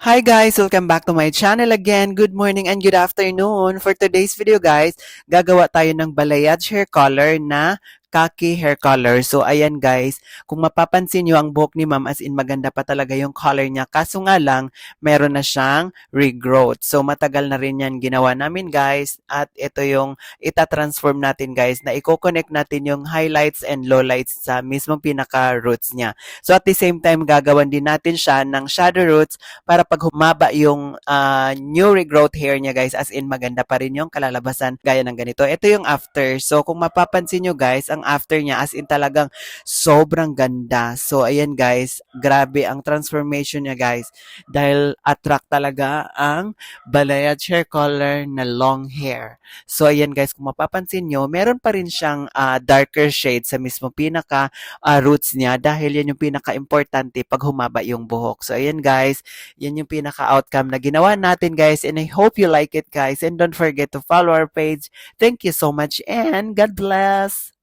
Hi guys! Welcome back to my channel again. Good morning and good afternoon. For today's video guys, gagawa tayo ng balayage hair color na khaki hair color. So ayan guys, kung mapapansin nyo ang buhok ni ma'am as in maganda pa talaga yung color niya. Kaso nga lang, meron na siyang regrowth. So matagal na rin yan ginawa namin guys. At ito yung ita-transform natin guys na i-connect natin yung highlights and lowlights sa mismong pinaka-roots niya. So at the same time, gagawan din natin siya ng shadow roots para pag humaba yung new regrowth hair niya guys, as in maganda pa rin yung kalalabasan gaya ng ganito. Ito yung after. So kung mapapansin nyo guys, ang after niya as in talagang sobrang ganda. So ayan guys, grabe ang transformation niya guys dahil attract talaga ang balayage hair color na long hair. So ayan guys, kung mapapansin nyo, meron pa rin siyang darker shade sa mismo pinaka roots niya dahil yan yung pinaka-importante pag humaba yung buhok. So ayan guys, yan yung pinaka-outcome na ginawa natin guys, and I hope you like it guys, and don't forget to follow our page. Thank you so much and God bless!